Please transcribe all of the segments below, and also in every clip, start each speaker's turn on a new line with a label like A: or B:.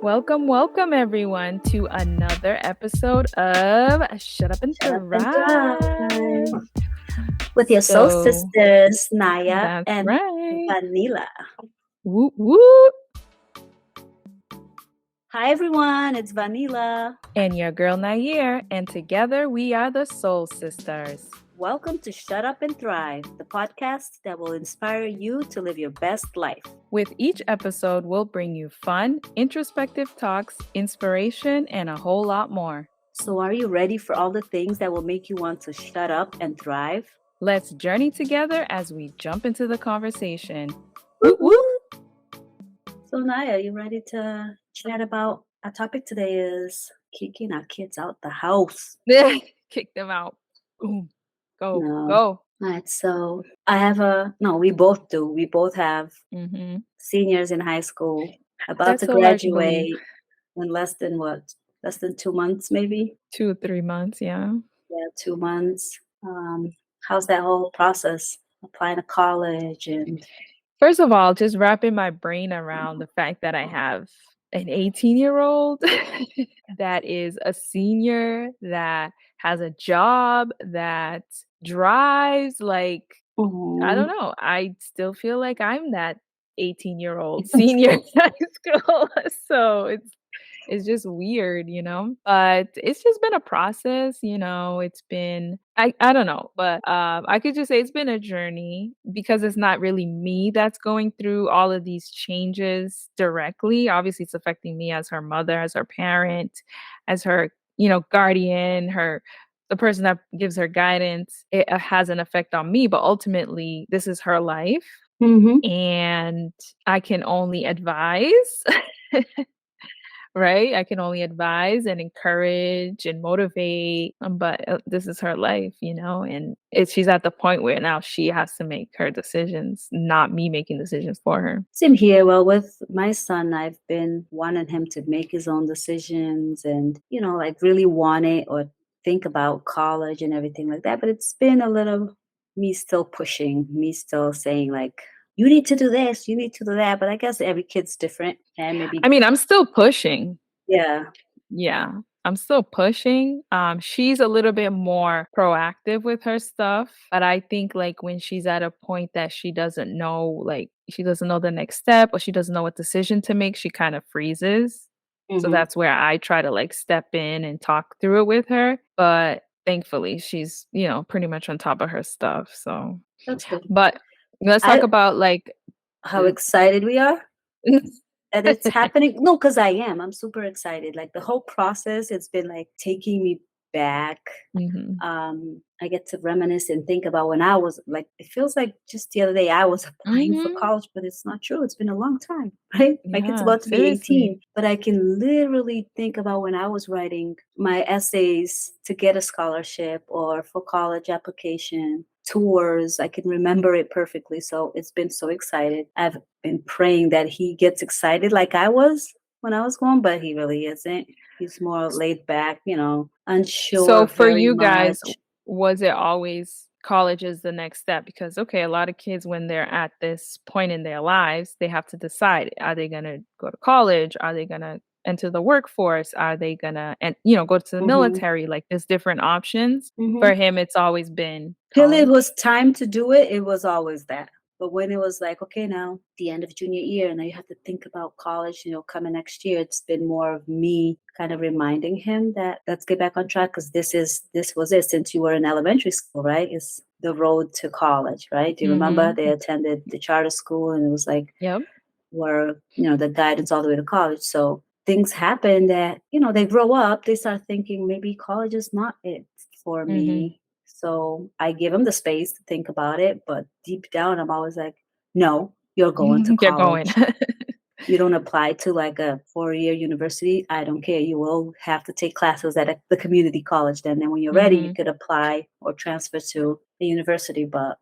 A: Welcome, welcome everyone to another episode of Shut Up and
B: Shut up and
A: Thrive.
B: thrive. With your soul
A: So
B: sisters, Naya
A: that's
B: and
A: right.
B: Vanilla.
A: Whoop whoop.
B: Hi everyone, it's Vanilla.
A: And your girl Nair, and together we are the Soul Sistars.
B: Welcome to Shut Up and Thrive, the podcast that will inspire you to live your best life.
A: With each episode, we'll bring you fun, introspective talks, inspiration, and a whole lot more.
B: So are you ready for all the things that will make you want to shut up and thrive?
A: Let's journey together as we jump into the conversation.
B: Woo woo! So Naya, you ready to chat about our topic today is kicking our kids out the house.
A: Kick them out. Boom. Go.
B: No.
A: Go.
B: All right, so I have we both do. We both have seniors in high school about
A: That's
B: to
A: so hard to believe.
B: graduate in less than 2 months, maybe?
A: 2 or 3 months, yeah.
B: Yeah, 2 months. How's that whole process, applying to college and
A: First of all, just wrapping my brain around the fact that I have an 18-year-old that is a senior, that has a job, that drives, like, I don't know. I still feel like I'm that 18-year-old senior in high school. So it's just weird, you know? But it's just been a process, you know. It's been I don't know, but I could just say it's been a journey because it's not really me that's going through all of these changes directly. Obviously, it's affecting me as her mother, as her parent, as her, guardian, the person that gives her guidance. It has an effect on me, but ultimately, this is her life, and I can only advise. Right? I can only advise and encourage and motivate, but this is her life, and she's at the point where now she has to make her decisions, not me making decisions for her.
B: Same here. Well, with my son, I've been wanting him to make his own decisions and, like really want it or think about college and everything like that. But it's been a little me still pushing, me still saying like, you need to do this, you need to do that. But I guess every kid's different. And maybe
A: I mean, I'm still pushing.
B: Yeah.
A: Yeah, I'm still pushing. She's a little bit more proactive with her stuff, but I think like when she's at a point that she doesn't know the next step or she doesn't know what decision to make, she kind of freezes. So that's where I try to like step in and talk through it with her. But thankfully, she's, pretty much on top of her stuff. So
B: That's good.
A: But let's talk about like
B: how excited we are. And it's happening. No, because I'm super excited. Like the whole process, it's been like taking me back. I get to reminisce and think about when I was like, it feels like just the other day I was applying for college, but it's not true. It's been a long time, right? Like it's about to be 18, but I can literally think about when I was writing my essays to get a scholarship or for college application tours. I can remember it perfectly. So it's been so excited. I've been praying that he gets excited like I was when I was going, but he really isn't. He's more laid back, unsure.
A: So for
B: very
A: you guys,
B: much.
A: was it always college is the next step? Because, okay, a lot of kids, when they're at this point in their lives, they have to decide, are they going to go to college? Are they going to enter the workforce? Are they going to, go to the military? Like there's different options. For him, it's always been
B: Till it was time to do it, it was always that. But when it was like, okay, now the end of junior year, now you have to think about college, coming next year. It's been more of me kind of reminding him that let's get back on track because this was it since you were in elementary school, right? It's the road to college, right? Do you remember they attended the charter school and it was like, were, the guidance all the way to college. So things happen that, they grow up, they start thinking maybe college is not it for me. So I give them the space to think about it, but deep down, I'm always like, no, you're going to college.
A: You're going.
B: You don't apply to like a 4-year university. I don't care. You will have to take classes at the community college. Then when you're ready, you could apply or transfer to a university. But,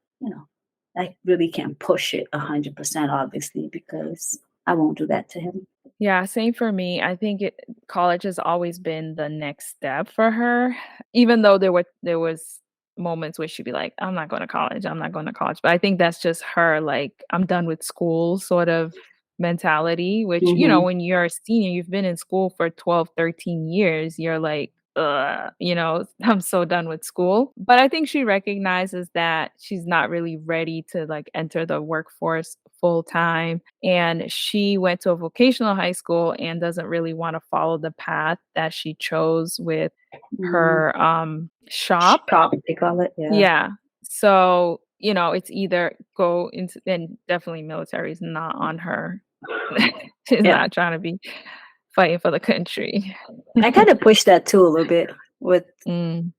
B: I really can't push it 100%, obviously, because I won't do that to him.
A: Yeah, same for me. I think college has always been the next step for her, even though there was moments where she'd be like, I'm not going to college. I'm not going to college. But I think that's just her, like, I'm done with school sort of mentality, which,
B: Mhm.
A: when you're a senior, you've been in school for 12, 13 years, you're like, "Ugh," "I'm so done with school." But I think she recognizes that she's not really ready to, like, enter the workforce full time, and she went to a vocational high school and doesn't really wanna follow the path that she chose with
B: Mhm.
A: her, shop.
B: Shop, they call it, yeah.
A: Yeah. So, it's either go into and definitely military is not on her. She's
B: Yeah.
A: not trying to be fighting for the country.
B: I kinda push that too a little bit with
A: Mm.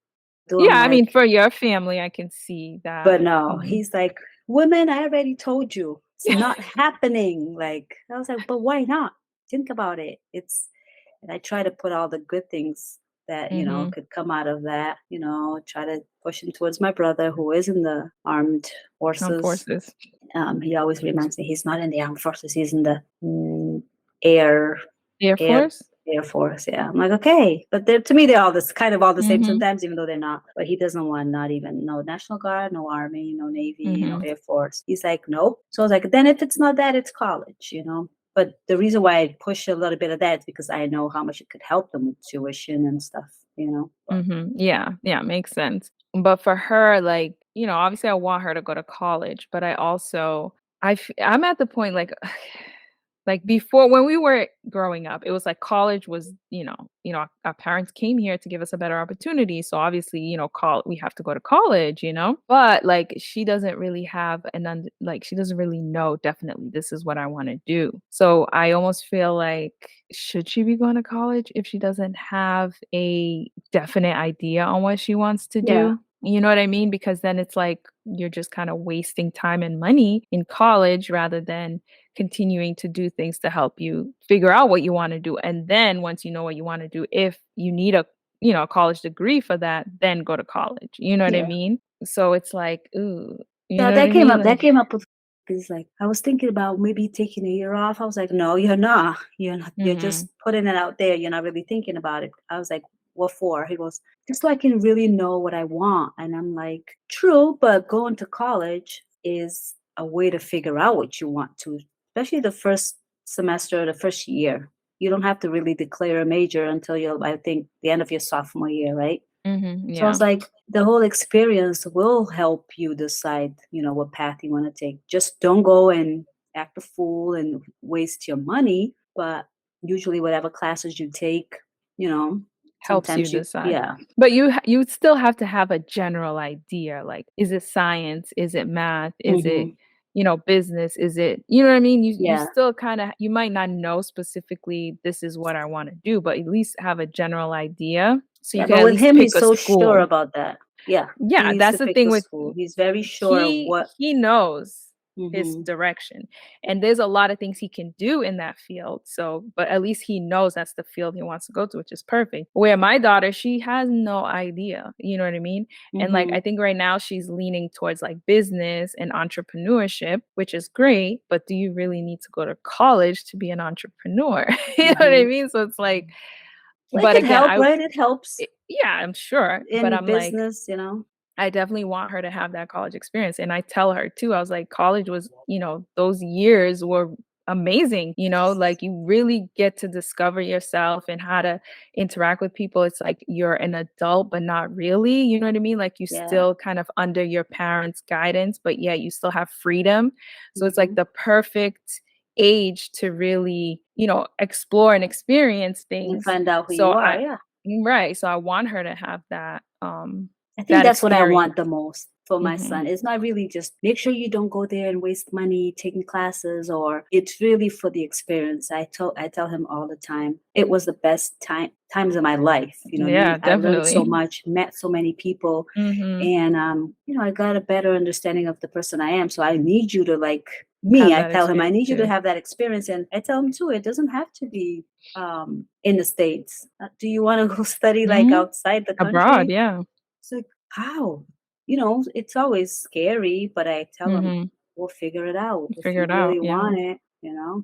B: doing
A: Yeah, I mean,
B: like
A: for your family, I can see
B: but
A: that.
B: no,
A: Mhm.
B: he's like, "Women, I already told you, it's not happening." Like, I was like, "But why not? Think about it." And I try to put all the good things that,
A: Mhm.
B: could come out of that, try to push him towards my brother who is in the armed
A: Armed
B: forces.
A: forces.
B: He always reminds me he's not in the armed forces, he's in the air
A: Air
B: Air
A: Force?
B: Air Force, yeah. I'm like, "Okay." But they're to me, they're all this kind of all the same
A: Mhm.
B: sometimes, even though they're not. But he doesn't want not even no National Guard, no Army, no Navy, no
A: Mhm.
B: Air Force. He's like, "Nope." So I was like, "Then if it's not that, it's college." But the reason why I push a little bit of that is because I know how much it could help them with tuition and stuff. But
A: Mhm. Yeah, yeah, makes sense. But for her, like, obviously I want her to go to college, but I also I'm at the point like like before when we were growing up, it was like college was, our parents came here to give us a better opportunity. So obviously, call we have to go to college. But like she doesn't really have like she doesn't really know definitely this is what I want to do. So I almost feel like should she be going to college if she doesn't have a definite idea on what she wants to
B: yeah,
A: do? You know what I mean? Because then it's like you're just kind of wasting time and money in college rather than continuing to do things to help you figure out what you want to do. And then once you know what you want to do, if you need a college degree for that, then go to college. You know what I
B: yeah.
A: mean? So it's like, ooh, you
B: Yeah,
A: know what
B: that
A: I
B: came
A: mean?
B: up that
A: Like,
B: came up with because like, I was thinking about maybe taking a year off. I was like, "No, you're not. You're not. You're
A: mhm,
B: just putting it out there. You're not really thinking about it." I was like, "What for?" He goes, "Just so I can really know what I want." And I'm like, "True, but going to college is a way to figure out what you want to, especially the first semester, the first year. You don't have to really declare a major until I think, the end of your sophomore year, right?"
A: mhm,
B: So I was
A: yeah,
B: like, the whole experience will help you decide, what path you want to take. Just don't go and act a fool and waste your money. But usually, whatever classes you take, you know,
A: helps you
B: sometimes
A: decide.
B: yeah,
A: But you still have to have a general idea. Like, is it science? Is it math? Is it
B: hmm
A: business? Is it, you know what I mean? You
B: yeah,
A: still kind of you might not know specifically this is what I want to do, but at least have a general idea so you
B: yeah.
A: can
B: But
A: at
B: with
A: least
B: him,
A: pick
B: he's
A: a
B: so sure
A: school.
B: about that. Yeah, he
A: Yeah,
B: needs
A: that's
B: to
A: the
B: pick
A: thing
B: the
A: with
B: school. He's very sure of
A: he
B: what.
A: he knows his
B: hmm
A: direction, and there's a lot of things he can do in that field, so but at least he knows that's the field he wants to go to, which is perfect. Where my daughter, she has no idea, you know what I mean? And, like, I
B: hmm
A: think right now she's leaning towards, like, business and entrepreneurship, which is great, but do you really need to go to college to be an entrepreneur? You know what I
B: hmm
A: mean? So it's like
B: Well, it
A: but
B: could
A: again,
B: help, right? It helps
A: yeah, I'm sure, but
B: in
A: I'm like
B: business.
A: I definitely want her to have that college experience, and I tell her too, I was like, "College was" those years were amazing, like, you really get to discover yourself and how to interact with people, it's like you're an adult, but not really, you know what I mean? Like, you
B: Yeah.
A: still kind of under your parents' guidance, but yet you still have freedom, so it's like
B: hmm
A: the perfect age to really, explore and experience
B: And
A: things,
B: find out who
A: so
B: you are.
A: I
B: Yeah.
A: right, so I want her to have
B: I think
A: that
B: that's what I want
A: experience.
B: the most for my
A: Mhm.
B: son. It's not really just make sure you don't go there and waste money taking classes, or it's really for the experience. I tell him all the time. It was the best times of my life.
A: Yeah,
B: I learned so
A: definitely.
B: much, met so many people,
A: Mhm.
B: and I got a better understanding of the person I am. So I need you to like me.
A: Have
B: I
A: that
B: tell him I
A: experience
B: need you to
A: too.
B: have that experience, and I tell him too. It doesn't have to be in the States. Do you want to go study like
A: Mhm.
B: outside the
A: Abroad,
B: country?
A: yeah.
B: It's like, how? It's always scary, but I tell them,
A: Mhm.
B: we'll figure it out if
A: Figure
B: you
A: it out,
B: really
A: yeah.
B: want it.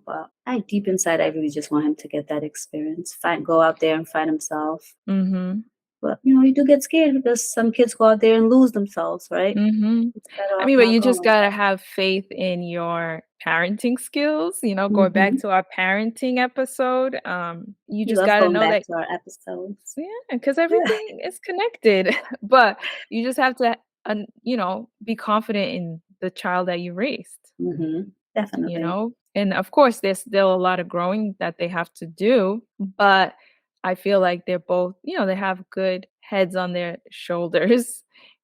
B: But deep inside, I really just want him to get that experience, go out there and find himself.
A: Mhm.
B: But, you do get scared because some kids go out there and lose themselves, right?
A: Mhm.
B: It's better
A: I
B: off
A: mean, but
B: not
A: you just
B: going.
A: gotta have faith in your parenting skills, going back
B: Mhm.
A: to our parenting episode, you
B: We
A: just
B: love
A: gotta
B: going
A: know
B: back
A: that
B: to our episodes.
A: yeah, because everything is connected, but you just have to, be confident in the child that you raised.
B: Mhm. Definitely.
A: And of course, there's still a lot of growing that they have to do, but I feel like they're both, they have good heads on their shoulders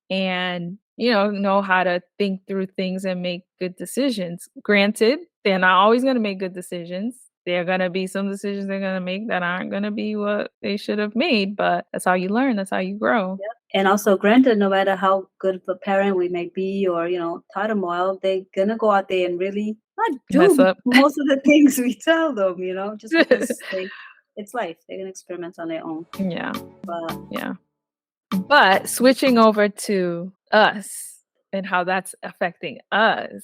A: and, know how to think through things and make good decisions. Granted, they're not always going to make good decisions. There are going to be some decisions they're going to make that aren't going to be what they should have made, but that's how you learn, that's how you grow.
B: Yep. And also, granted, no matter how good of a parent we may be or, taught them well, they're gonna go out there and really not
A: Mess
B: do
A: up.
B: most of the things we tell them, just because it's life. They're gonna experiment on their own.
A: Yeah,
B: But
A: yeah. But switching over to us and how that's affecting us,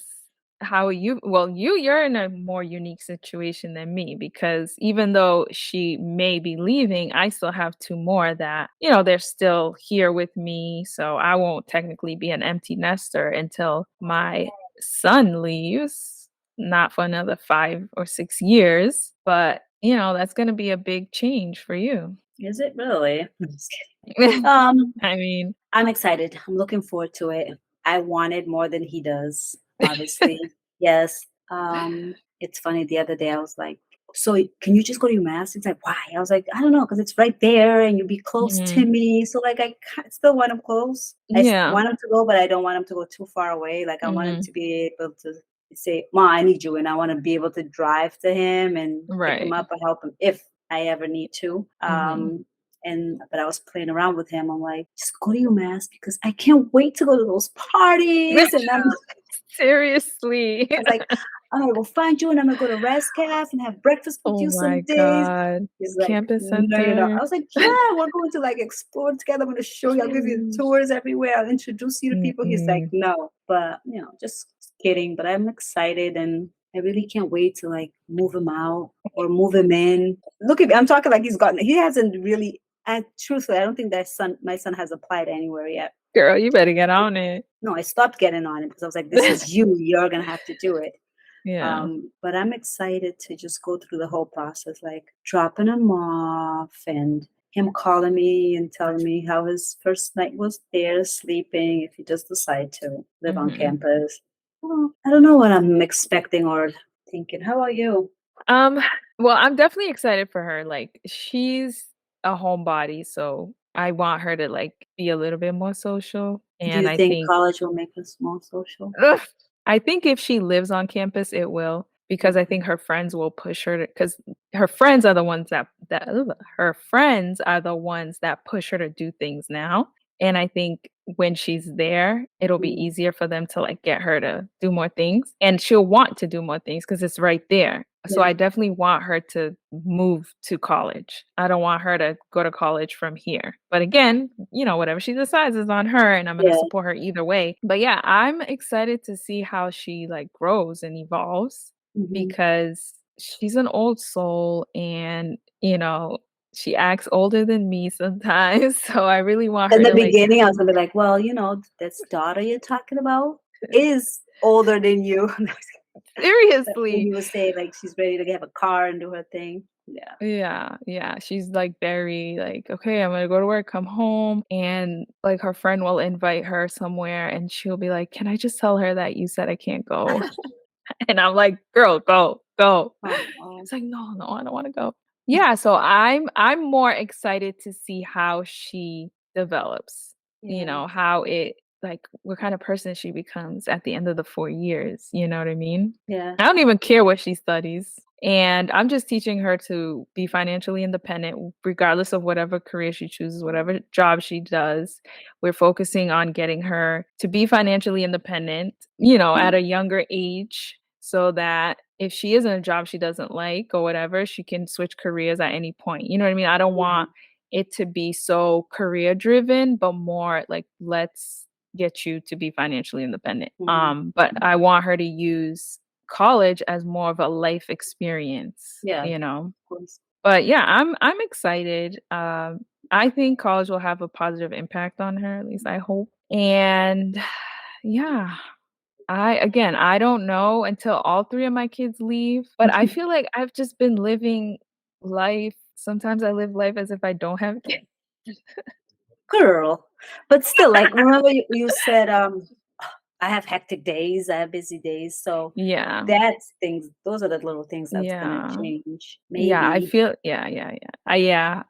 A: how you're in a more unique situation than me because even though she may be leaving, I still have two more that, they're still here with me. So I won't technically be an empty nester until my son leaves, not for another 5 or 6 years. But, that's going to be a big change for you.
B: is it really? I'm just kidding.
A: I mean,
B: I'm excited. I'm looking forward to it. I want it more than he does, obviously. Yes. It's funny. The other day I was like, "So can you just go to your mass?" It's like, "Why?" I was like, "I don't know, because it's right there, and you'll be close to
A: mhm.
B: me." So like, still want him close.
A: Yeah.
B: Want him to go, but I don't want him to go too far away. Like I want him
A: Mhm.
B: to be able to say, "Ma, I need you," and I want to be able to drive to him and pick him
A: Right.
B: up or help him if I ever need to.
A: Mhm.
B: But I was playing around with him. I'm like, just go to your mass because I can't wait to go to those parties. And
A: Seriously.
B: I was like, I'm gonna go find you and I'm gonna go to Rescaf and have breakfast with
A: Oh
B: you some
A: my
B: days.
A: god.
B: He's like,
A: Campus
B: no, you're not. I
A: center.
B: was like, yeah, we're going to like explore together. I'm gonna show you, I'll give you
A: Mm.
B: tours everywhere, I'll introduce you to people. He's like,
A: Mm-mm.
B: no, but just kidding. But I'm excited and I really can't wait to like move him out or move him in. Look at me, I'm talking like he hasn't really truthfully, I don't think my son has applied anywhere yet.
A: Girl, you better get on it.
B: No, I stopped getting on it because I was like, this is you. You're gonna have to do it.
A: Yeah.
B: But I'm excited to just go through the whole process, like dropping him off and him calling me and telling me how his first night was there sleeping if he does decide to live on
A: Mhm.
B: campus. Well, I don't know what I'm expecting or thinking. How about you?
A: Um, well, I'm definitely excited for her, like, she's a homebody, so I want her to, like, be a little bit more social,
B: Do
A: and
B: you
A: I
B: think
A: think
B: college will make us more social?
A: ugh, I think if she lives on campus, it will, because I
B: Okay.
A: think her friends will push her to, because her friends are the ones her friends are the ones that push her to do things now, and I think when she's there, it'll be
B: Mhm.
A: easier for them to, like, get her to do more things, and she'll want to do more things because it's right there. So
B: Yeah.
A: I definitely want her to move to college. I don't want her to go to college from here. But again, whatever she decides is on her and I'm going to
B: Yeah.
A: support her either way. But yeah, I'm excited to see how she like grows and evolves
B: Hmm.
A: because she's an old soul and, she acts older than me sometimes. So I really want
B: In
A: her
B: the
A: to like
B: beginning, I was gonna be like, "Well, this daughter you're talking about is older than you." But when
A: seriously.
B: you would say, like, she's ready to have a car and do her thing. Yeah.
A: Yeah, yeah. She's like very like, okay, I'm gonna go to work, come home, and like her friend will invite her somewhere and she'll be like, can I just tell her that you said I can't go? And I'm like, girl, go, go.
B: Oh,
A: It's like, no, no, I don't want to go. Yeah, so I'm more excited to see how she develops,
B: yeah.
A: how it like what kind of person she becomes at the end of the 4 years. You know what I mean?
B: Yeah.
A: I don't even care what she studies. And I'm just teaching her to be financially independent, regardless of whatever career she chooses, whatever job she does. We're focusing on getting her to be financially independent, at a younger age so that if she is in a job she doesn't like or whatever, she can switch careers at any point. You know what I mean? I don't
B: Yeah.
A: want it to be so career driven, but more like let's get you to be financially independent.
B: Mhm.
A: But I want her to use college as more of a life experience,
B: Yeah, of
A: you know.
B: course.
A: But yeah, I'm excited. I think college will have a positive impact on her, at least I hope. And yeah, I don't know until all 3 of my kids leave, but I feel like I've just been living life. Sometimes I live life as if I don't have kids.
B: Girl. But still, like, remember you said, I have hectic days, I have busy days, so
A: Yeah,
B: that's things those are the little things that's gonna
A: yeah.
B: change,
A: Yeah, I
B: maybe.
A: feel yeah.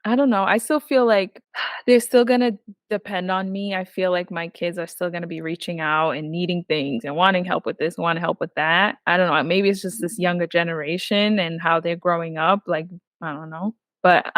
A: I don't know, I still feel like they're still gonna depend on me. I feel like my kids are still gonna be reaching out and needing things and wanting help with this, wanting help with that. I don't know, maybe it's just this younger generation and how they're growing up, like, I don't know. But,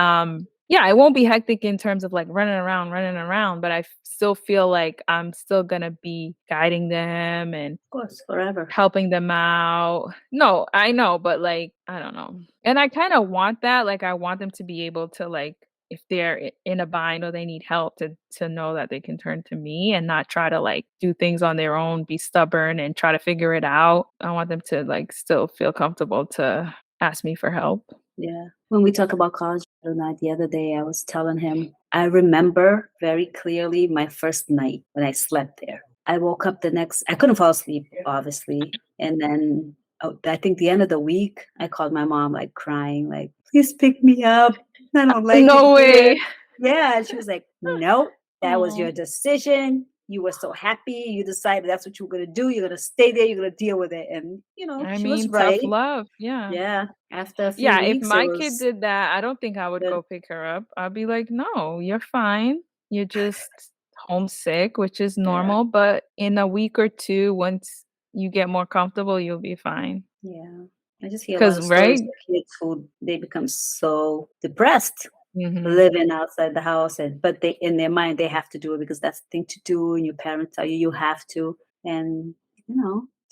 A: yeah, it won't be hectic in terms of, like, running around, but still feel like I'm still gonna be guiding them and
B: Of course, forever.
A: helping them out. No, I know, but, like, I don't know. And I kinda want that, like, I want them to be able to, like, if they're in a bind or they need help to know that they can turn to me and not try to, like, do things on their own, be stubborn and try to figure it out. I want them to, like, still feel comfortable to ask me for help.
B: Yeah. When we talk about college night the other day, I was telling him, I remember very clearly my first night when I slept there. I woke up the next I couldn't fall asleep, obviously, and then, I think the end of the week, I called my mom, like, crying, like, "Please pick me up. I don't like it
A: No
B: here."
A: way.
B: Yeah, and she was like, "Nope, that was
A: Oh,
B: your decision. You were so happy. You decided that's what you were gonna do. You're gonna stay there. You're gonna deal with it." And,
A: I
B: she was
A: mean, tough
B: right.
A: love, yeah.
B: Yeah, after a few
A: Yeah, if
B: weeks, it
A: my kid
B: was
A: did that, I don't think I would
B: good.
A: go pick her up. I'd be like, "No, you're fine. You're just homesick, which is
B: Yeah,
A: normal, but in a week or 2, once you get more comfortable, you'll be fine."
B: yeah. I just hear a lot
A: 'Cause
B: of stories
A: right?
B: of kids who they become so depressed
A: Mhm.
B: living outside the house, and but they in their mind they have to do it because that's the thing to do, and your parents tell you you have to, and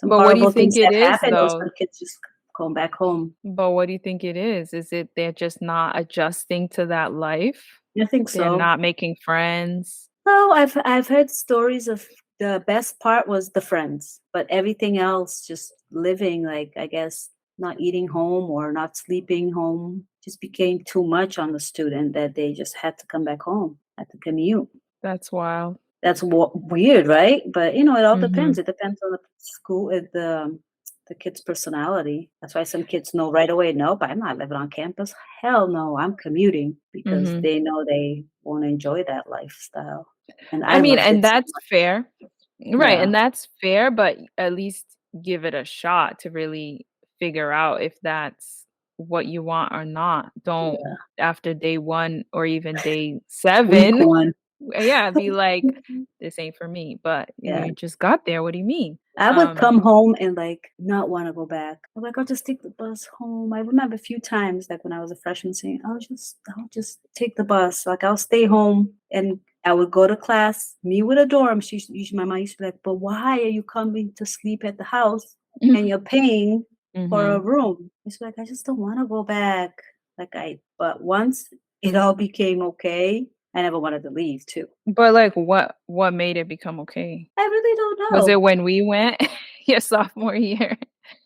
B: some
A: But what do you
B: horrible
A: think
B: things
A: it
B: have
A: is,
B: happened. Those
A: though?
B: some kids just going back home.
A: But what do you think it is? Is it they're just not adjusting to that life?
B: I think
A: They're
B: so.
A: not making friends?
B: No, I've heard stories of the best part was the friends, but everything else, just living, like, I guess, not eating home or not sleeping home just became too much on the student that they just had to come back home, had to commute.
A: That's wild.
B: That's weird, right? But it all depends.
A: Mhm.
B: It depends on the school, the kid's personality. That's why some kids know right away, nope, I'm not living on campus. Hell no, I'm commuting because
A: Mhm.
B: they know they won't enjoy that lifestyle. And
A: I
B: I
A: mean,
B: loved
A: and
B: it so
A: that's
B: much.
A: fair. Right,
B: Yeah,
A: and that's fair, but at least give it a shot to really figure out if that's what you want or not. Don't
B: yeah.
A: after day 1 or even day
B: Week
A: 7,
B: one.
A: yeah, be like, "This ain't for me," but
B: Yeah.
A: you just got there, what do you mean?
B: I would come home and, like, not wanna go back. I'm like, "I'll just take the bus home." I remember a few times, like, when I was a freshman saying, I'll just take the bus, like, I'll stay home," and I would go to class, me with a dorm. My mom used to be like, "But why are you coming to sleep at the house and you're paying for a
A: Mhm.
B: room?" It's like, "I just don't wanna go back." But once it all became okay, I never wanted to leave too.
A: But, like, what made it become okay?
B: I really don't
A: Was it
B: know.
A: when we went? Your sophomore year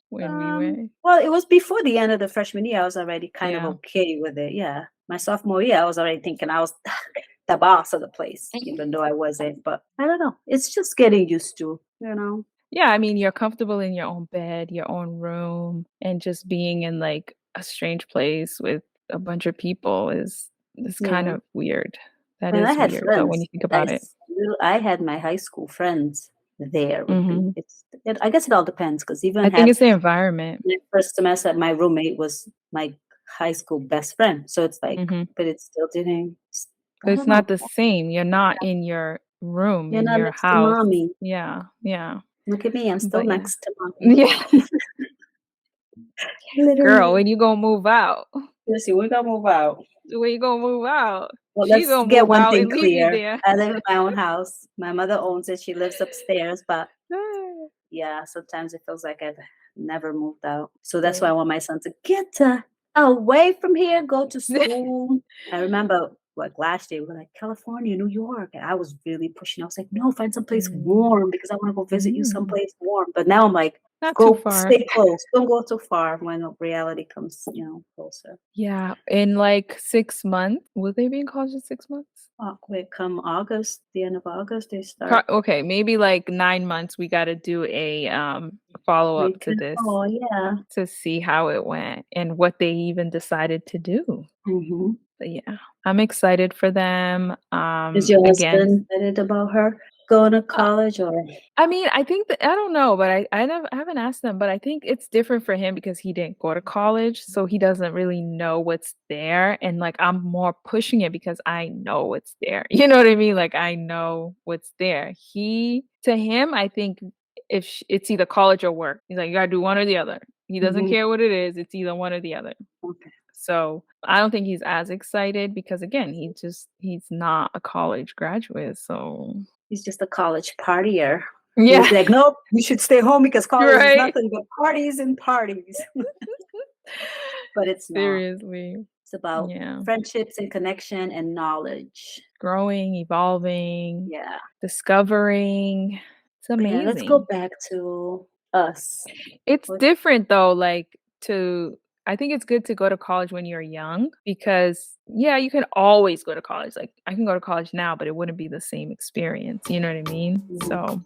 A: when we went?
B: Well, it was before the end of the freshman year. I was already kind of
A: Yeah.
B: okay with it. Yeah. My sophomore year, I was already thinking I was the boss of the place, even though I wasn't. But I don't know. It's just getting used to.
A: Yeah, I mean, you're comfortable in your own bed, your own room, and just being in, like, a strange place with a bunch of people is kind
B: Yeah.
A: of weird. That
B: And I
A: is
B: had
A: weird, though, when
B: friends.
A: you think about it.
B: I had my high school friends there with me.
A: Mhm.
B: I guess it all depends because even
A: I think
B: had
A: it's the environment.
B: my first semester, my roommate was my high school best friend. So it's like,
A: Mhm.
B: but it still didn't.
A: But
B: I
A: it's
B: don't know.
A: not the same. You're not in your room,
B: You're
A: in
B: not
A: your
B: next to
A: house.
B: mommy.
A: Yeah, yeah.
B: Look at me, I'm still
A: But yeah.
B: next to mommy.
A: Yeah. Girl,
B: Literally.
A: when you gonna move out?
B: Listen, we're gonna move out.
A: When you gonna move out?
B: Well,
A: She
B: let's
A: gonna
B: get
A: move
B: one
A: out
B: thing
A: and leave you
B: clear.
A: there.
B: I live in my own house. My mother owns it. She lives upstairs, but yeah, sometimes it feels like I've never moved out. So that's why I
A: Right.
B: want my son to get away from here, go to school. I remember like last year, we were like California, New York, and I was really pushing. I was like, no, find someplace
A: Mm.
B: warm because I want to go visit you
A: Mm.
B: someplace warm. But now I'm like,
A: Not too
B: Go
A: far.
B: stay close. Don't go too far when reality comes, closer.
A: Yeah, in, like, 6 months. Will they be in college in 6 months?
B: Wait, come August, the end of August, they start
A: Okay, maybe, like, 9 months, we gotta do a, follow-up to
B: recon.
A: this
B: Oh, yeah.
A: to see how it went and what they even decided to do.
B: Mhm.
A: But, yeah, I'm excited for them,
B: Is your
A: again,
B: husband excited about her going to college or
A: I mean, I think that I don't know, but I haven't asked them, but I think it's different for him because he didn't go to college, so he doesn't really know what's there, and, like, I'm more pushing it because I know what's there, you know what I mean? Like, I know what's there. To him, I think if sh it's either college or work. He's like, "You gotta do one or the other." He doesn't
B: Mhm.
A: care what it is, it's either one or the other.
B: Okay.
A: So, I don't think he's as excited because, again, he's not a college graduate, so
B: He's just a college partier. He
A: yeah,
B: was like, "Nope, you should stay home because college is
A: right?
B: nothing but parties and parties." But it's not.
A: Seriously.
B: It's about
A: Yeah.
B: friendships and connection and knowledge.
A: Growing, evolving,
B: Yeah.
A: discovering. It's
B: But yeah, let's go
A: amazing.
B: back to us.
A: It's
B: What
A: different though, like, to I think it's good to go to college when you're young because, yeah, you can always go to college. Like, I can go to college now, but it wouldn't be the same experience, you know what I mean?
B: mhm.
A: So,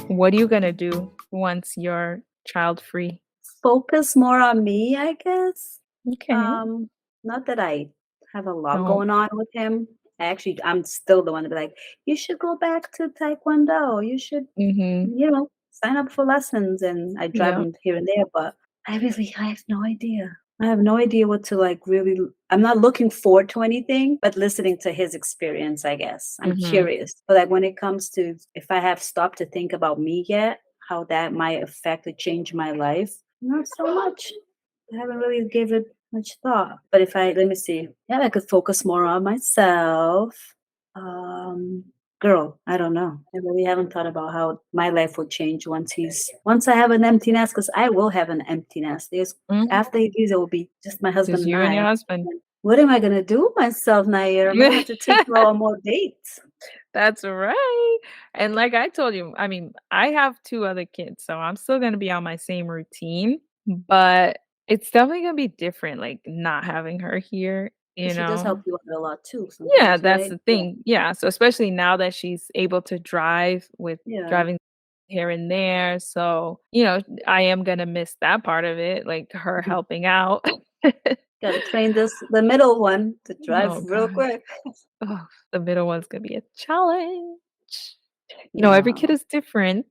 A: what are you gonna do once you're child free?
B: Focus more on me, I guess.
A: Okay.
B: Um, Not that I have a lot
A: No.
B: going on with him. I'm still the one to be like, "You should go back to taekwondo. You should,
A: Mhm.
B: sign up for lessons," and I drive
A: Yeah.
B: him here and there, but I have no idea. I have no idea what to, like, really I'm not looking forward to anything, but listening to his experience, I guess. I'm
A: Mhm.
B: curious. But, like, when it comes to if I have stopped to think about me yet, how that might affect or change my life, not so much. I haven't really gave it much thought. But if I let me see. Yeah, I could focus more on myself. Um, Girl, I don't know. I really haven't thought about how my life will change once I have an empty nest, because I will have an empty nest. There's
A: Mhm.
B: After he leaves, it will be just my husband
A: Just
B: and
A: you and your
B: I.
A: husband.
B: And what am I gonna do with myself, Nair? I'm gonna have to take you on more dates.
A: That's right. And like I told you, I mean, I have 2 other kids, so I'm still gonna be on my same routine, but it's definitely gonna be different, like, not having her here,
B: But
A: you
B: she does help
A: know?
B: you out a lot too
A: Yeah,
B: sometimes,
A: that's
B: right?
A: the
B: Yeah.
A: thing. Yeah, so especially now that she's able to drive with
B: Yeah.
A: driving here and there, so, I am gonna miss that part of it, like, her helping out.
B: Gotta train the middle one to drive
A: Oh
B: real
A: gosh.
B: quick.
A: Oh, the middle one's gonna be a challenge. Every kid
B: Yeah.
A: is different.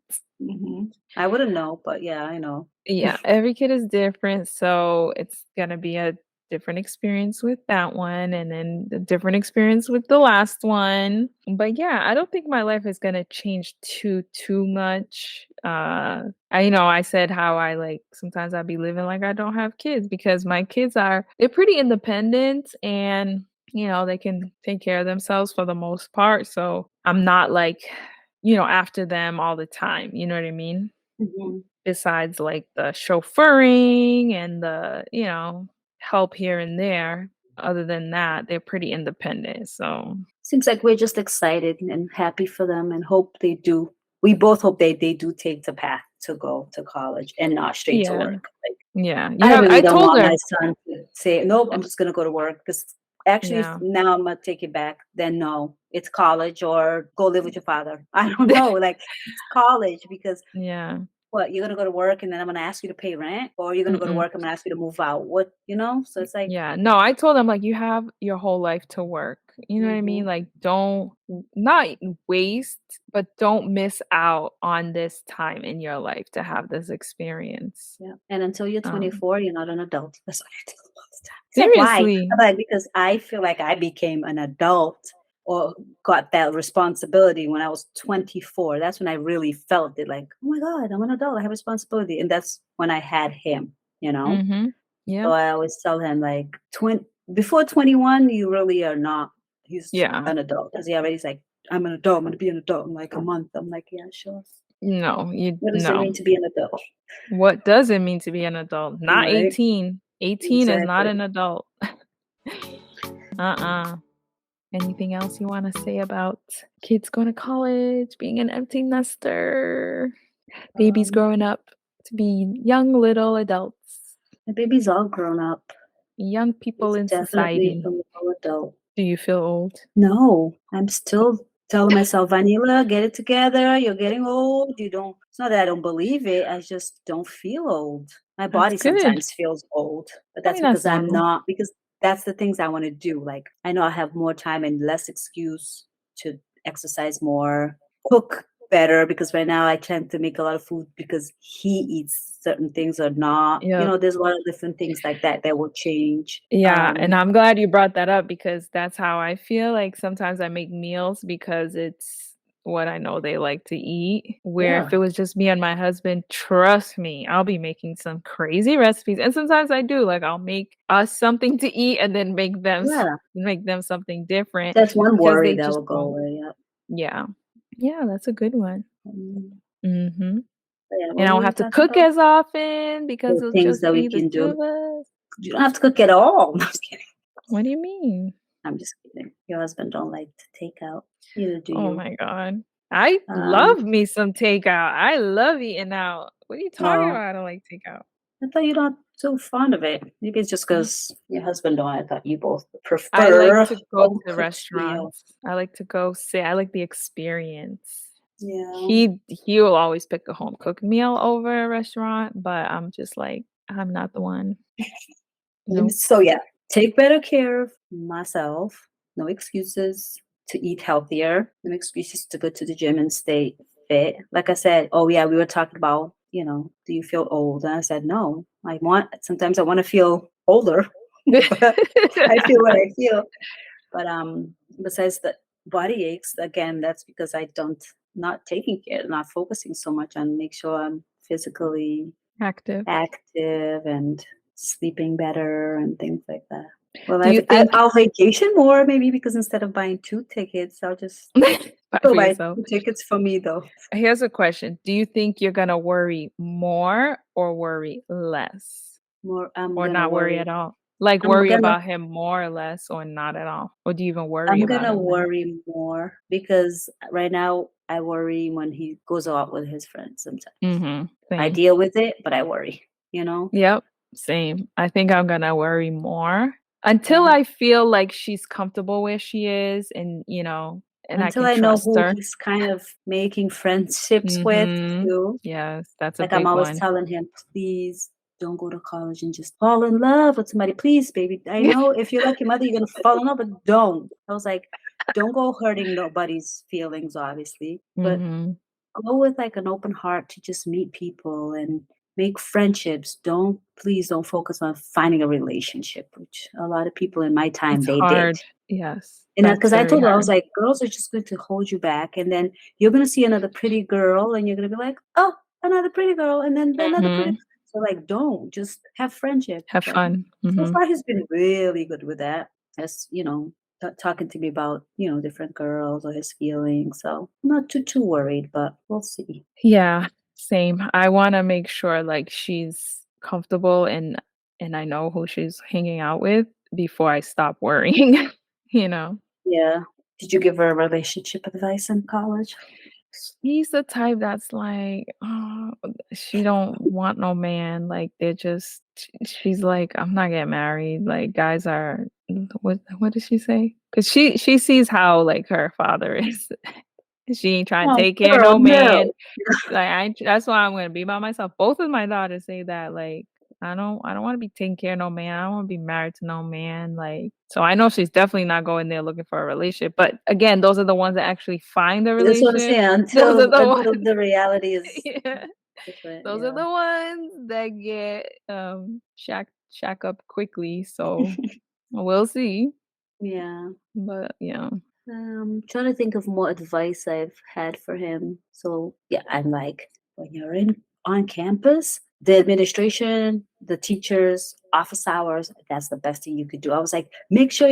B: I wouldn't know, but yeah, I know.
A: Yeah, every kid is different, so it's gonna be a different experience with that one and then the different experience with the last one. But yeah, I don't think my life is gonna change too much. I said how I like sometimes I'll be living like I don't have kids because my kids they're pretty independent and they can take care of themselves for the most part. So I'm not like, after them all the time. You know what I mean?
B: Mhm.
A: Besides, like, the chauffeuring and the, help here and there, other than that, they're pretty independent, so
B: Seems like we're just excited and happy for them and hope they do. We both hope they do take the path to go to college and not straight to
A: yeah,
B: work. Like,
A: yeah.
B: I really
A: I
B: don't
A: told
B: want
A: her
B: my son to say, "Nope, I'm just gonna go to work." Because actually,
A: yeah.
B: now I'm gonna take it back. Then no, it's college or go live with your father. I don't know. Like, it's college because
A: Yeah.
B: what, you're gonna go to work and then I'm gonna ask you to pay rent, or you're gonna go to
A: Mm-mm.
B: work, I'm gonna ask you to move out. So it's like,
A: Yeah, no, I told him, like, "You have your whole life to work." You know what I mean?
B: mhm,
A: Like, don't not waste, but don't miss out on this time in your life to have this experience.
B: yeah. And until you're
A: Um,
B: 24, you're not an adult. That's what I tell them all the time. It's like, why?
A: seriously.
B: I'm like, because I feel like I became an adult or got that responsibility when I was 24. That's when I really felt it, like, oh my God, I'm an adult. I have responsibility. And that's when I had him.
A: Mhm. Yeah.
B: So I always tell him, like, before 21, you really are not. He's
A: Yeah.
B: an adult. Because he already's like, I'm an adult. I'm going to be an adult in like a month. I'm like, yeah, sure.
A: No,
B: What does it
A: no.
B: mean to be an adult?
A: What does it mean to be an adult? Not
B: Right?
A: 18. 18 is not
B: Exactly.
A: an adult. Uh-uh. Anything else you wanna say about kids going to college, being an empty nester, babies
B: Um,
A: growing up? to be young little adults,
B: My baby's all grown up.
A: young people
B: He's
A: in
B: definitely a
A: society.
B: little adult.
A: Do you feel old?
B: No, I'm still telling myself, Vanilla, get it together. You're getting old. You don't, it's not that I don't believe it. I just don't feel old. My
A: That's
B: body
A: good.
B: sometimes feels old, but
A: I
B: that's
A: mean, that's
B: because I'm
A: normal.
B: not, because that's the things I want to do. Like, I know I have more time and less excuse to exercise more, cook better, because right now I tend to make a lot of food because he eats certain things or not.
A: Yep.
B: There's a lot of different things like that that will change.
A: Yeah, and I'm glad you brought that up because that's how I feel, like, sometimes I make meals because it's what I know they like to eat, where if
B: Yeah,
A: it was just me and my husband, trust me, I'll be making some crazy recipes, and sometimes I do, like, I'll make us something to eat and then
B: yeah.
A: make them something different
B: That's one
A: because
B: worry
A: they
B: that
A: just
B: will go
A: won't.
B: away, yeah.
A: Yeah. Yeah, that's a good one.
B: Mm,
A: Mhm.
B: but yeah,
A: And
B: what
A: I
B: were
A: won't
B: we
A: have to
B: talking
A: cook
B: about?
A: as often because
B: The
A: it'll
B: things
A: just
B: that we
A: be the
B: can
A: 2
B: do.
A: of us.
B: You don't have to cook at all. No, I'm just kidding.
A: What do you mean?
B: I'm just kidding. Your husband don't like to take out. Neither do
A: Oh
B: you.
A: my god. I
B: Um,
A: love me some takeout. I love eating out. What are you talking
B: no,
A: about? I don't like takeout.
B: I thought you're not so fond of it. Maybe it's just
A: Mm.
B: because your husband don't. I thought you both
A: I like
B: prefer
A: to go
B: home
A: to
B: cooked meal.
A: restaurants. I like to go sit. I like the experience.
B: Yeah.
A: He will always pick a home cooked meal over a restaurant, but I'm just like, I'm not the one. Nope.
B: So yeah, take better care of myself. No excuses to eat healthier. No excuses to go to the gym and stay fit. Like I said, oh yeah, we were talking about, do you feel old? And I said, no. Sometimes I want to feel older, but I feel what I feel. But besides the body aches, again, that's because I don't not taking care, not focusing so much on make sure I'm physically
A: Active.
B: active and sleeping better and things like that. Well,
A: Do you think
B: I'll vacation more maybe because instead of buying 2 tickets, I'll just
A: buy
B: go
A: for
B: buy
A: yourself?
B: 2 tickets for me though.
A: Here's a question. Do you think you're gonna worry more or worry less?
B: More
A: Or not worry at all? Like,
B: I'm
A: worry
B: gonna
A: about him more or less or not at all? Or do you even worry
B: I'm
A: about
B: gonna
A: him then?
B: worry more because right now I worry when he goes out with his friends sometimes.
A: Mhm.
B: I
A: Same.
B: deal with it, but I worry, you know?
A: Yep. Same. I think I'm gonna worry more until
B: Yeah.
A: I feel like she's comfortable where she is and I
B: Until
A: can
B: I know
A: trust
B: who
A: her.
B: he's kind of making friendships with
A: Mhm.
B: too.
A: Yes, that's a
B: Like, I'm
A: big
B: always
A: one.
B: telling him, "Please don't go to college and just fall in love with somebody. Please, baby. I know if you're like your mother, you're gonna fall in love, but don't." I was like, "Don't go hurting nobody's feelings, obviously, but
A: Mhm.
B: go with, like, an open heart to just meet people and make friendships. Please don't focus on finding a relationship," which a lot of people in my time,
A: It's
B: they did.
A: hard. Yes,
B: And
A: that's
B: because I
A: very
B: told her, I was
A: hard.
B: like, "Girls are just going to hold you back, and then you're gonna see another pretty girl, and you're gonna be like, 'Oh, another pretty girl,' and then another pretty."
A: Mhm.
B: So, like, don't, just have friendship.
A: Have
B: So,
A: fun.
B: so
A: Mhm.
B: far he's been really good with that. Just, talking to me about, different girls or his feelings. So I'm not too worried, but we'll see.
A: Yeah, same. I wanna make sure, like, she's comfortable and I know who she's hanging out with before I stop worrying, you know?
B: Yeah. Did you give her relationship advice in college?
A: She's the type that's like, "Oh," she don't want no man, like, she's like, "I'm not getting married," like, guys are what did she say? 'Cause she sees how, like, her father is. She ain't trying to
B: Oh,
A: take care of
B: girl,
A: no man.
B: no.
A: Like, I ain't that's why I'm gonna be by myself. Both of my daughters say that, like, I don't wanna be taking care of no man. I don't wanna be married to no man, like so I know she's definitely not going there looking for a relationship, but again, those are the ones that actually find a
B: That's what I'm
A: relationship.
B: saying.
A: Those are
B: Until
A: the
B: until
A: ones
B: the reality is
A: yeah.
B: different.
A: Those are
B: Yeah.
A: the ones that get, shack up quickly, so we'll see.
B: Yeah.
A: But, yeah.
B: Trying to think of more advice I've had for him. So yeah, I'm like, when you're in on campus, the administration, the teachers, office hours, that's the best thing you could do. I was like, make sure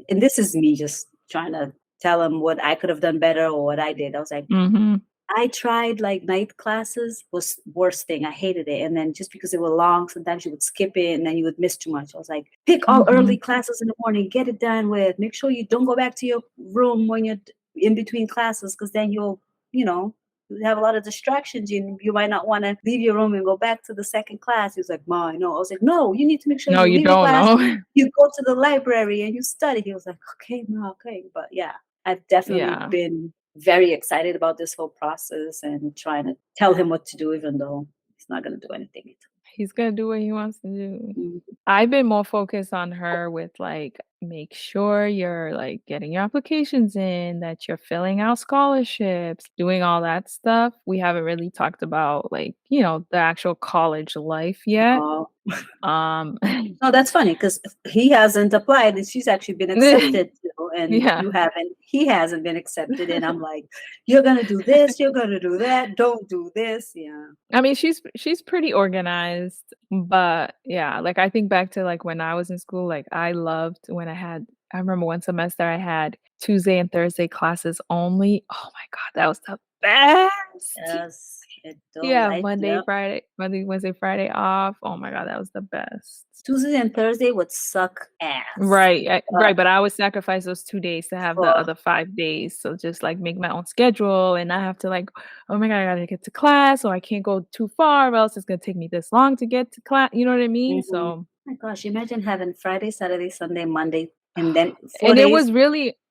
B: and this is me just trying to tell him what I could have done better or what I did. I was like,
A: Mhm.
B: I tried like night classes was worst thing. I hated it. And then just because they were long, sometimes you would skip it and then you would miss too much. I was like, pick all early
A: Mhm.
B: classes in the morning, get it done with. Make sure you don't go back to your room when you're in between classes, because then you'll, you know. you have a lot of distractions. You might not want to leave your room and go back to the second class. He was like, Ma, I know. I was like, no, you need to make sure
A: No,
B: you
A: you
B: leave your
A: don't
B: class,
A: know.
B: you go to the library and you study. He was like, okay, Ma, okay. But yeah, I've definitely
A: Yeah.
B: been very excited about this whole process and trying to tell him what to do, even though he's not going to do anything.
A: He's gonna do what he wants to do.
B: Mhm.
A: I've been more focused on her with, like, make sure you're, like, getting your applications in, that you're filling out scholarships, doing all that stuff. We haven't really talked about, like, the actual college life yet.
B: Oh,
A: Um
B: no, that's funny because he hasn't applied and she's actually been accepted too, and
A: Yeah.
B: you haven't. He hasn't been accepted, and I'm like, you're gonna do this, you're gonna do that, don't do this. Yeah.
A: I mean, she's pretty organized, but yeah, like I think back to like when I was in school, like I loved when I remember one semester I had Tuesday and Thursday classes only. Oh my God, that was the best.
B: Yes, it don't
A: Yeah,
B: light you up.
A: Monday, Wednesday, Friday off. Oh my God, that was the best.
B: Tuesday and Thursday would suck ass,
A: Right,
B: but
A: right, but I would sacrifice those 2 days to have the
B: for
A: other 5 days, so just, like, make my own schedule and not have to, like, "Oh my God, I gotta get to class, or I can't go too far, or else it's gonna take me this long to get to class." You know what I mean?
B: mhm.
A: So
B: My gosh, imagine having Friday, Saturday, Sunday, Monday, and then 4
A: and
B: days.
A: it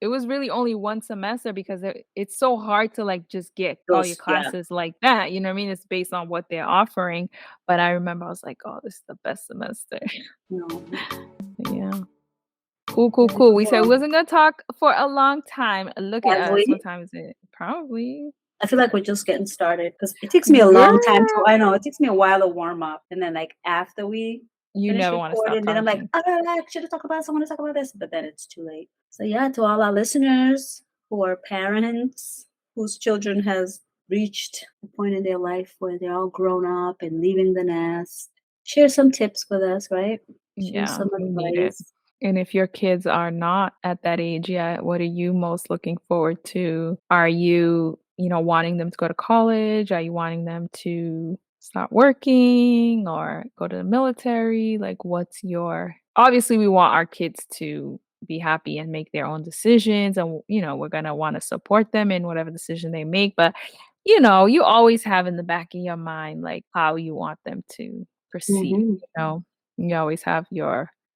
A: was really only 1 semester because it's so hard to, like, just get all your
B: Those, yeah,
A: classes like that, you know what I mean? It's based on what they're offering, but I remember I was like, "Oh, this is the best semester."
B: no,
A: Yeah. Cool, cool,
B: very
A: cool. We said we
B: cool.
A: wasn't gonna talk for a long time. Look at
B: Have
A: us. What
B: we?
A: time is it? Probably.
B: I feel like we're just getting started because it takes me a long time to.
A: Girl,
B: I know it takes me a while to warm up, and then like after we
A: you
B: finish
A: never wanna stop
B: recording, then I'm like,
A: talking.
B: oh, I should talk about this. I want to talk about this, but then it's too late. So yeah, to all our listeners who are parents whose children has reached a point in their life where they're all grown up and leaving the nest, share some tips with us, right? Share
A: Yeah,
B: some
A: we need it.
B: advice.
A: And if your kids are not at that age yet, what are you most looking forward to? Are you, wanting them to go to college? Are you wanting them to start working or go to the military? Like, what's your obviously, we want our kids to be happy and make their own decisions. And, we're going to want to support them in whatever decision they make. But, you always have in the back of your mind, like, how you want them to proceed,
B: Hmm.
A: you know? You always have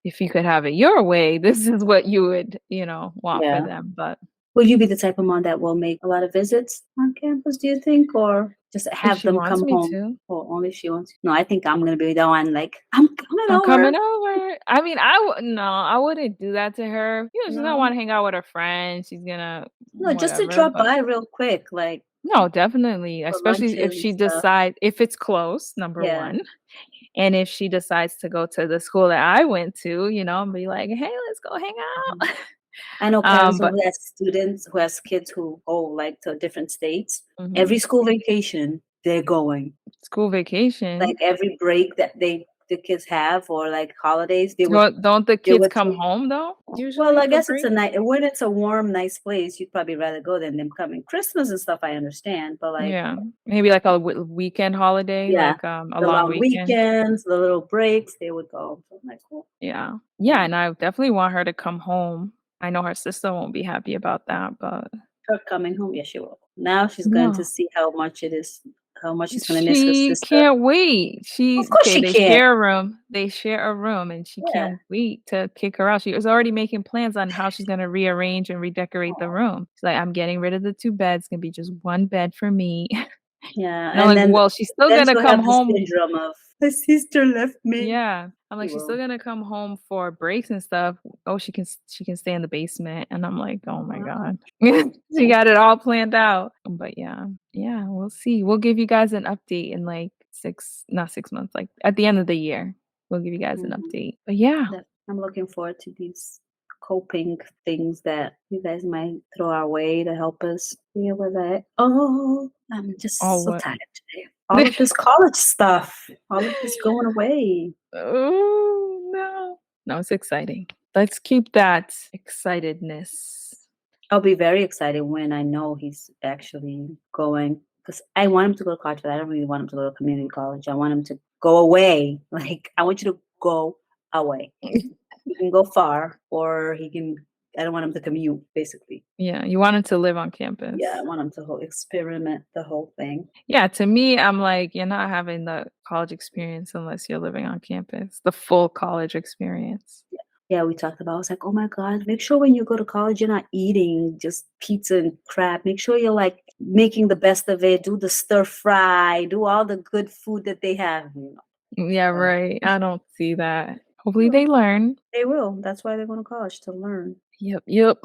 A: if you could have it your way, this is what you would, want for
B: Yeah.
A: them, but
B: Will you be the type of mom that will make a lot of visits on campus, do you think, or just
A: if
B: have
A: she
B: them
A: wants
B: come
A: me
B: home?
A: to,
B: Or only if she wants? No, I think I'm gonna be the one like, I'm coming
A: I'm
B: over.
A: coming over. I mean, no, I wouldn't do that to her. She's gonna
B: No,
A: wanna hang out with her friends, she's gonna
B: no, just to
A: whatever,
B: drop
A: but
B: by real quick, like
A: no, definitely,
B: for
A: especially
B: lunches
A: if
B: and
A: she
B: stuff.
A: decides if it's close, number
B: Yeah.
A: 1, and if she decides to go to the school that I went to, and be like, "Hey, let's go hang
B: Mhm.
A: out."
B: I know parents
A: But
B: who has students who has kids who go like to different states.
A: mhm.
B: Every school vacation, they're going.
A: School vacation.
B: Like every break that the kids have or like holidays,
A: Don't the
B: they
A: kids
B: would
A: come
B: take.
A: home though,
B: Well,
A: usually
B: I
A: for
B: guess it's
A: break?
B: a night when it's a warm, nice place, you'd probably rather go than them coming. Christmas and stuff, I understand, but like,
A: Yeah, maybe like a weekend holiday,
B: yeah,
A: like, a
B: the
A: long
B: long
A: weekend.
B: weekends, the little breaks, they would go. So I'm like, cool.
A: Yeah. Yeah,
B: Yeah,
A: and I definitely want her to come home. I know her sister won't be happy about that, but
B: her coming home, yeah, she will. Now she's going to
A: no.
B: see how much it is, how much she's gonna miss her
A: She
B: sister.
A: can't wait.
B: Of course she can.
A: They share a room, and she
B: Yeah.
A: can't wait to kick her out. She was already making plans on how she's gonna rearrange and redecorate the
B: Aw.
A: room. She's like, "I'm getting rid of the 2 beds, it's gonna be just 1 bed for me."
B: Yeah,
A: And I'm
B: and
A: like, "Well, she's still
B: then
A: gonna
B: she'll
A: come
B: have the
A: home."
B: syndrome of, "My sister left me."
A: Yeah. I'm
B: She
A: like, "She's still
B: will.
A: gonna come home for breaks and stuff. Oh, she can stay in the basement." And I'm like, "Oh my
B: Wow.
A: god." She got it all planned out. But yeah. Yeah, we'll see. We'll give you guys an update in like 6 not 6 months, like at the end of the year. We'll give you guys an
B: Mhm.
A: update. But yeah.
B: That I'm looking forward to these coping things that you guys might throw our way to help us deal with it. Oh, I'm
A: Oh,
B: just so
A: what?
B: tired today. All of this college stuff, all of this going away.
A: Oh, no. No, it's exciting. Let's keep that excitedness.
B: I'll be very excited when I know he's actually going because I want him to go to college, but I don't really want him to go to community college. I want him to go away. Like, I want you to go away. He can go far or he can I don't want them to commute, basically.
A: Yeah, you wanted to live on
B: Yeah, I
A: campus.
B: want them to whole experiment the whole thing.
A: Yeah, to me, I'm like, you're not having the college experience unless you're living on campus, the full college experience.
B: Yeah. Yeah, we talked about I was like, "Oh my god, make sure when you go to college, you're not eating just pizza and crap. Make sure you're, like, making the best of it, do the stir fry, do all the good food that they have," you know?
A: Yeah,
B: So,
A: right. I don't see that. Hopefully
B: well,
A: they learn.
B: they will. That's why they're going to college, to learn.
A: Yep, yep.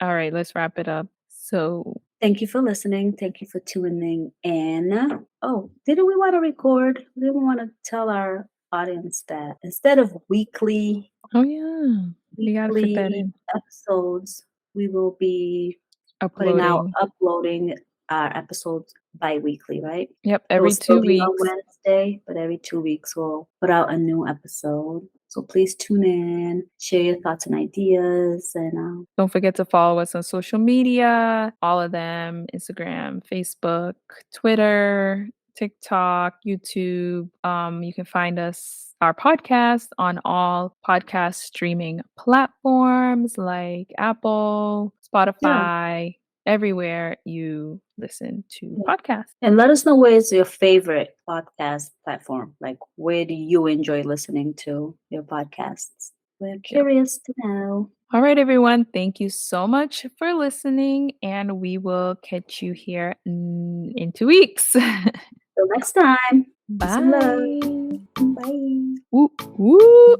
A: All right, let's wrap it up. So,
B: Thank you for listening. Thank you for tuning in. Oh, didn't we want to record? Didn't we want to tell our audience that instead of
A: oh yeah, we gotta fit that
B: weekly
A: in.
B: episodes, we will be
A: Uploading.
B: uploading our episodes bi-weekly, right?
A: Yep,
B: It will
A: every
B: still
A: 2
B: be on
A: weeks.
B: Wednesday, but every 2 weeks we'll put out a new episode. So please tune in, share your thoughts and ideas, and
A: Don't forget to follow us on social media, all of them, Instagram, Facebook, Twitter, TikTok, YouTube. You can find us, our podcast, on all podcast streaming platforms like Apple,
B: yeah,
A: Spotify, everywhere you listen to
B: yeah.
A: podcasts.
B: And let us know where's your favorite podcast platform. Like, where do you enjoy listening to your podcasts? We're
A: Yep.
B: curious to know.
A: All right, everyone. Thank you so much for listening, and we will catch you here in 2 weeks.
B: Till next time, peace and love.
A: Bye.
B: Bye.
A: Woo, woo.